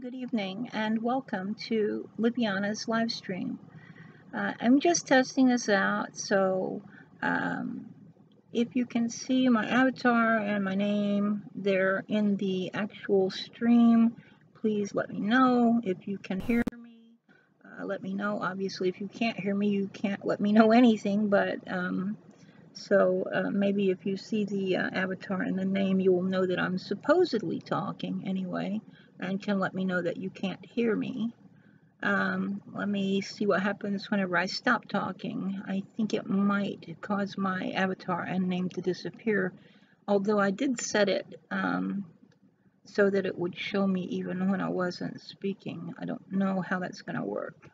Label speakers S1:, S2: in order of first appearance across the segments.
S1: good evening, and welcome to Liviana's live stream. I'm just testing this out, so if you can see my avatar and my name there in the actual stream, please let me know. If you can hear me, let me know. Obviously, if you can't hear me, you can't let me know anything, but maybe if you see the avatar and the name, you will know that I'm supposedly talking anyway, and can let me know that you can't hear me. Let me see what happens whenever I stop talking. I think it might cause my avatar and name to disappear, although I did set it so that it would show me even when I wasn't speaking. I don't know how that's going to work.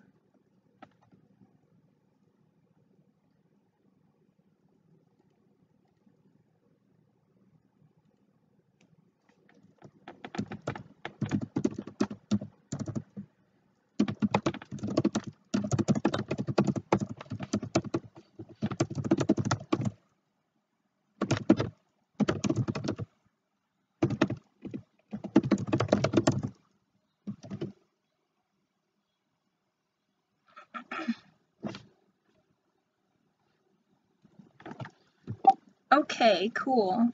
S1: Okay, cool.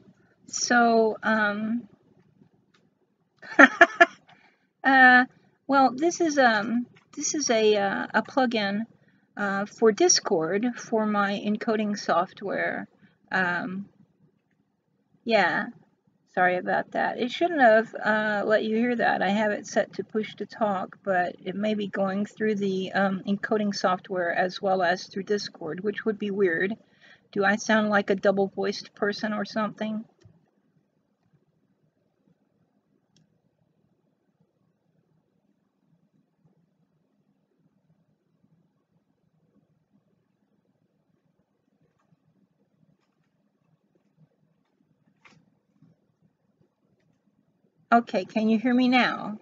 S1: So, well, this is a plugin for Discord for my encoding software. Yeah, sorry about that. It shouldn't have let you hear that. I have it set to push to talk, but it may be going through the encoding software as well as through Discord, which would be weird. Do I sound like a double-voiced person or something? Okay, can you hear me now?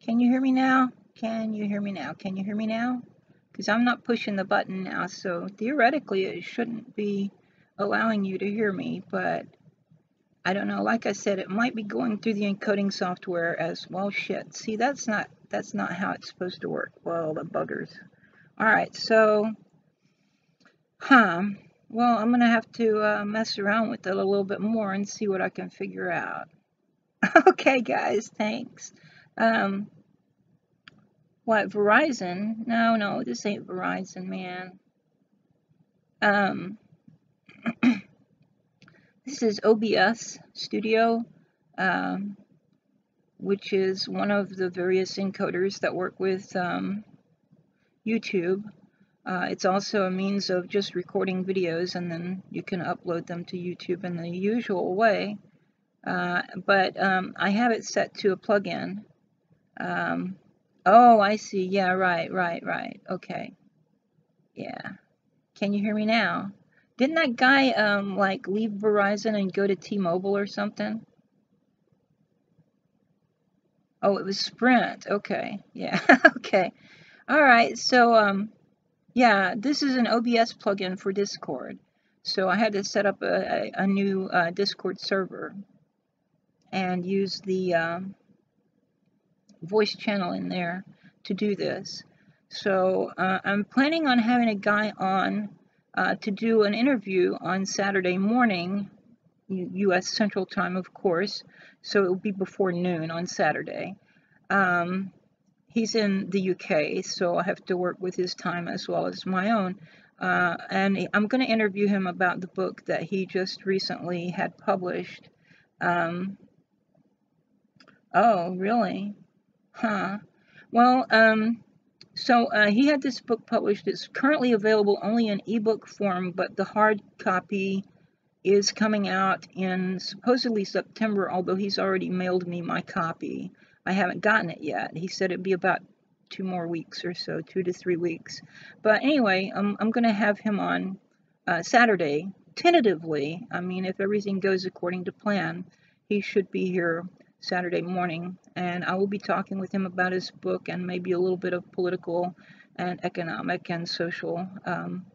S1: Can you hear me now? Can you hear me now? Can you hear me now? Because I'm not pushing the button now, so theoretically it shouldn't be allowing you to hear me, but I don't know. Like I said, it might be going through the encoding software as well. Shit. See, that's not how it's supposed to work. Well, the buggers. All right, so, well, I'm gonna have to mess around with it a little bit more and see what I can figure out. Okay, guys, thanks. What, Verizon? No, this ain't Verizon, man. This is OBS Studio, which is one of the various encoders that work with YouTube. It's also a means of just recording videos, and then you can upload them to YouTube in the usual way. But I have it set to a plugin. Oh, I see. Yeah, right. Okay. Yeah. Can you hear me now? Didn't that guy like leave Verizon and go to T-Mobile or something? Oh, it was Sprint. Okay. Yeah. Okay. All right. So yeah, this is an OBS plugin for Discord. So I had to set up a new Discord server and use the voice channel in there to do this. So I'm planning on having a guy on to do an interview on Saturday morning, U.S. Central Time, of course, so it will be before noon on Saturday. He's in the UK, so I have to work with his time as well as my own. And I'm going to interview him about the book that he just recently had published. Oh, really? Huh. Well, so he had this book published. It's currently available only in ebook form, but the hard copy is coming out in supposedly September, although he's already mailed me my copy. I haven't gotten it yet. He said it'd be about 2 more weeks or so, 2 to 3 weeks. But anyway, I'm going to have him on Saturday, tentatively. I mean, if everything goes according to plan, he should be here Saturday morning, and I will be talking with him about his book and maybe a little bit of political and economic and social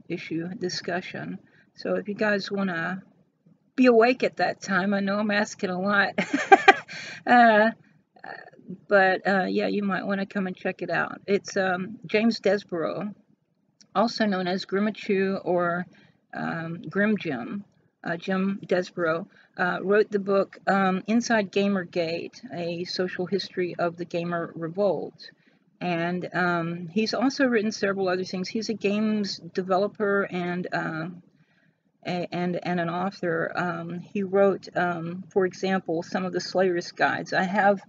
S1: issue discussion. So if you guys want to be awake at that time, I know I'm asking a lot. But yeah, you might want to come and check it out. It's James Desborough, also known as Grimmachu or Grim Jim. Jim Desborough wrote the book Inside Gamergate, A Social History of the Gamer Revolt. And he's also written several other things. He's a games developer and an author. He wrote, for example, some of the Slayer's Guides. I have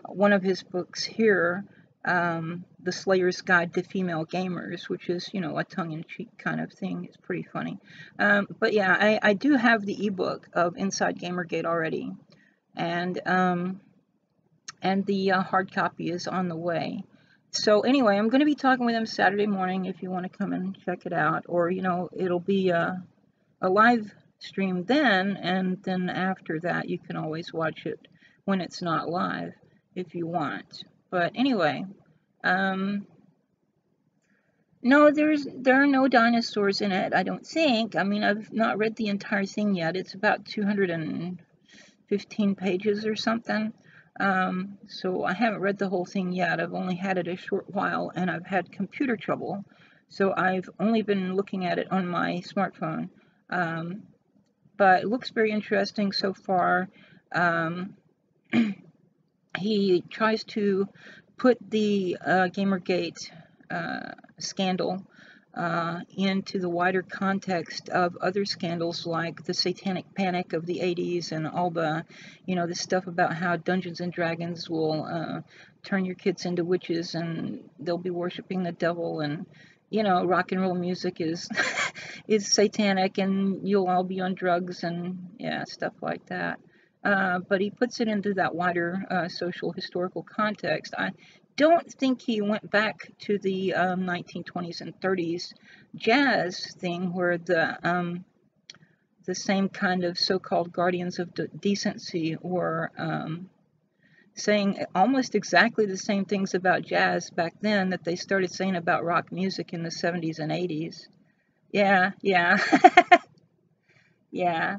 S1: one of his books here, The Slayer's Guide to Female Gamers, which is, you know, a tongue-in-cheek kind of thing. It's pretty funny. But yeah, I do have the ebook of Inside Gamergate already, and the hard copy is on the way. So anyway, I'm going to be talking with him Saturday morning if you want to come and check it out, or, you know, it'll be a live stream then, and then after that you can always watch it when it's not live if you want. But anyway, no, there are no dinosaurs in it, I don't think. I mean, I've not read the entire thing yet. It's about 215 pages or something. So I haven't read the whole thing yet. I've only had it a short while, and I've had computer trouble, so I've only been looking at it on my smartphone. But it looks very interesting so far. He tries to put the Gamergate scandal into the wider context of other scandals like the Satanic Panic of the 80s and all the, you know, the stuff about how Dungeons and Dragons will turn your kids into witches and they'll be worshiping the devil, and, you know, rock and roll music is is satanic and you'll all be on drugs and, yeah, stuff like that. But he puts it into that wider social historical context. I don't think he went back to the 1920s and 30s jazz thing where the same kind of so-called guardians of decency were saying almost exactly the same things about jazz back then that they started saying about rock music in the 70s and 80s. Yeah, yeah. Yeah.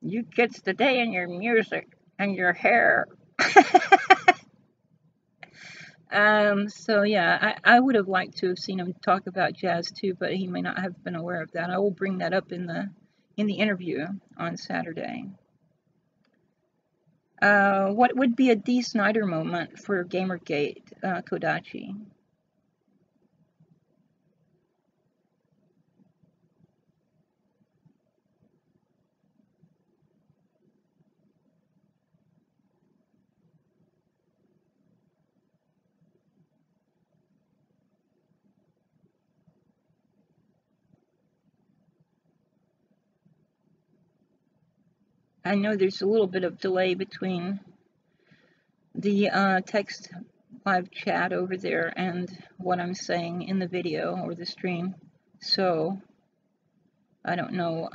S1: You kids today and your music and your hair. So yeah, I would have liked to have seen him talk about jazz too, but he may not have been aware of that. I will bring that up in the interview on Saturday. What would be a Dee Snider moment for Gamergate, Kodachi? I know there's a little bit of delay between the text live chat over there and what I'm saying in the video or the stream, so I don't know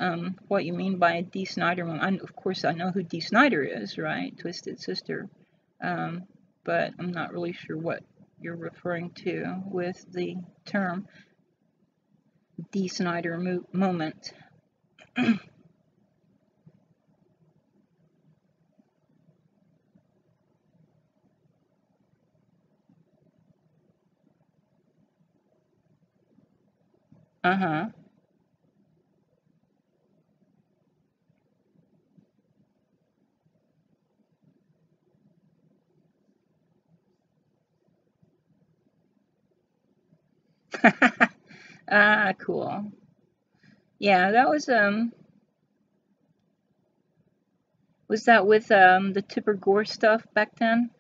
S1: what you mean by a Dee Snider moment. Of course, I know who Dee Snider is, right? Twisted Sister. But I'm not really sure what you're referring to with the term Dee Snider moment. Uh-huh. Ah, cool. Yeah, that was that with the Tipper Gore stuff back then?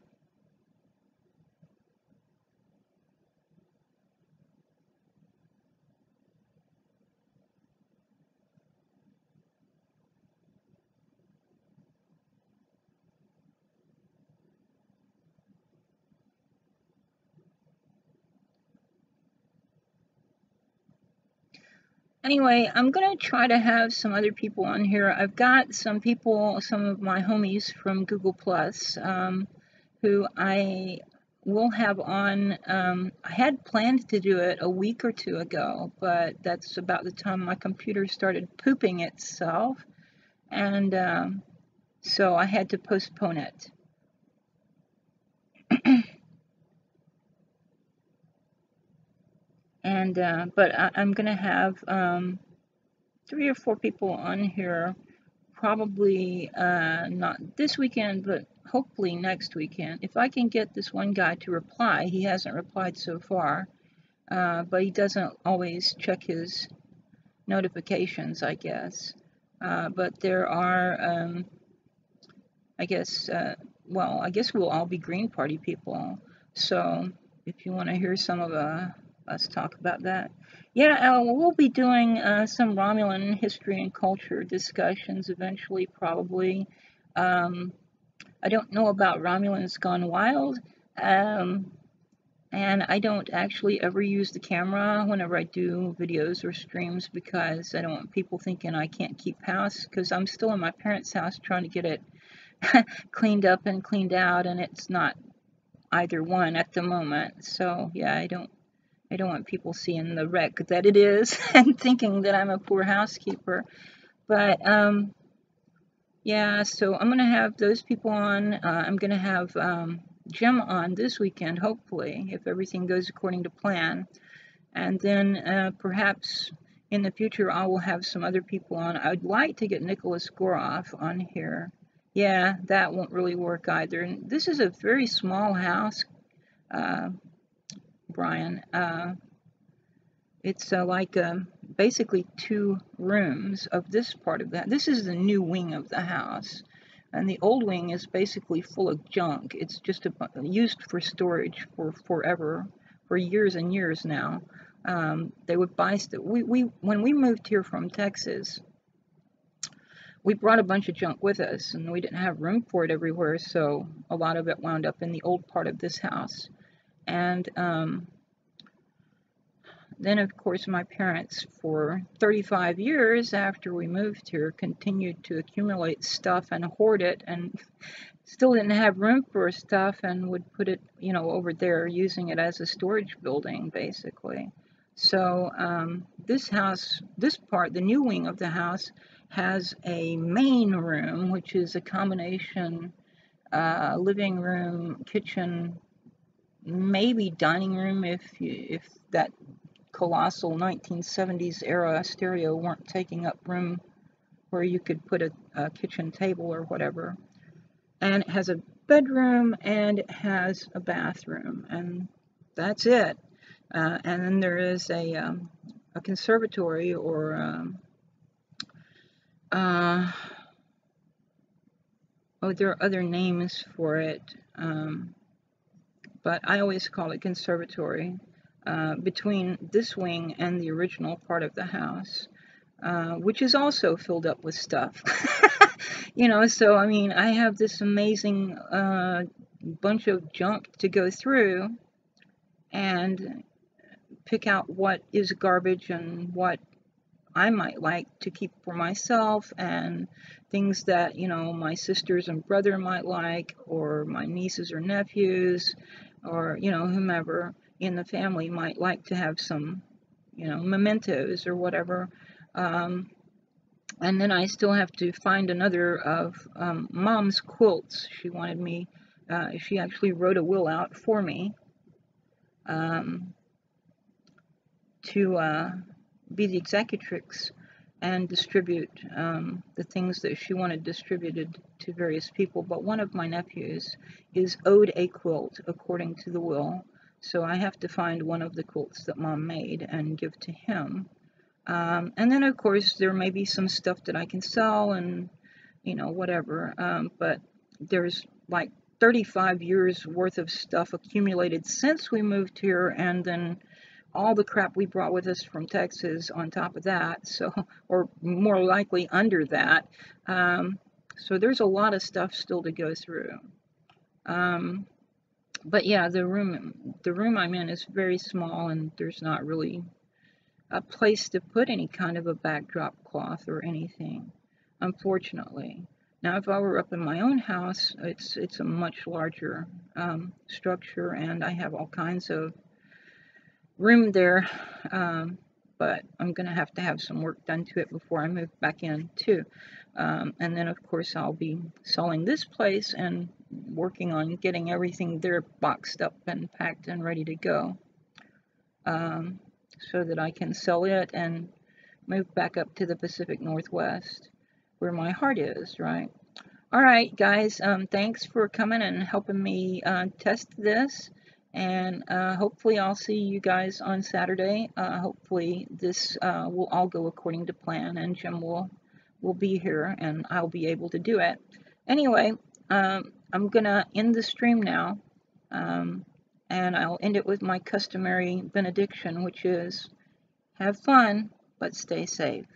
S1: Anyway, I'm going to try to have some other people on here. I've got some people, some of my homies from Google Plus, who I will have on. I had planned to do it a week or two ago, but that's about the time my computer started pooping itself, and so I had to postpone it. And but I'm gonna have 3 or 4 people on here, probably not this weekend, but hopefully next weekend. If I can get this one guy to reply. He hasn't replied so far, but he doesn't always check his notifications, I guess. But there are, I guess, well, I guess we'll all be Green Party people. So if you want to hear some of us talk about that. Yeah, we'll be doing some Romulan history and culture discussions eventually, probably. I don't know about Romulans Gone Wild, and I don't actually ever use the camera whenever I do videos or streams because I don't want people thinking I can't keep house, because I'm still in my parents' house trying to get it cleaned up and cleaned out, and it's not either one at the moment. So yeah, I don't want people seeing the wreck that it is and thinking that I'm a poor housekeeper. But yeah, so I'm gonna have those people on. I'm gonna have Jim on this weekend, hopefully, if everything goes according to plan. And then perhaps in the future I will have some other people on. I'd like to get Nicholas Goroff on here. Yeah, that won't really work either. And this is a very small house, Brian. It's like basically 2 rooms of this part of that. This is the new wing of the house. And the old wing is basically full of junk. It's just used for storage for forever, for years and years now. They would buy stuff. When we moved here from Texas, we brought a bunch of junk with us, and we didn't have room for it everywhere, so a lot of it wound up in the old part of this house. And then, of course, my parents, for 35 years after we moved here, continued to accumulate stuff and hoard it, and still didn't have room for stuff, and would put it, you know, over there, using it as a storage building, basically. So this house, this part, the new wing of the house, has a main room, which is a combination living room, kitchen, maybe dining room if that colossal 1970s era stereo weren't taking up room where you could put a kitchen table or whatever. And it has a bedroom and it has a bathroom, and that's it. And then there is a conservatory, or oh, there are other names for it, but I always call it conservatory, between this wing and the original part of the house, which is also filled up with stuff. You know, so I mean, I have this amazing bunch of junk to go through and pick out what is garbage and what I might like to keep for myself, and things that, you know, my sisters and brother might like, or my nieces or nephews, or, you know, whomever in the family might like to have some, you know, mementos or whatever. And then I still have to find another of Mom's quilts. She wanted me, she actually wrote a will out for me to be the executrix and distribute the things that she wanted distributed to various people. But one of my nephews is owed a quilt according to the will, so I have to find one of the quilts that Mom made and give to him. And then, of course, there may be some stuff that I can sell and, you know, whatever. But there's like 35 years worth of stuff accumulated since we moved here, and then all the crap we brought with us from Texas on top of that, so, or more likely under that. So there's a lot of stuff still to go through. But yeah, the room I'm in is very small, and there's not really a place to put any kind of a backdrop cloth or anything, unfortunately. Now, if I were up in my own house, it's a much larger structure, and I have all kinds of room there, but I'm going to have some work done to it before I move back in too. And then, of course, I'll be selling this place and working on getting everything there boxed up and packed and ready to go. so that I can sell it and move back up to the Pacific Northwest where my heart is, right? All right, guys, thanks for coming and helping me test this, and hopefully I'll see you guys on Saturday. Hopefully this will all go according to plan, and Jim will be here, and I'll be able to do it. Anyway, I'm gonna end the stream now, and I'll end it with my customary benediction, which is, have fun, but stay safe.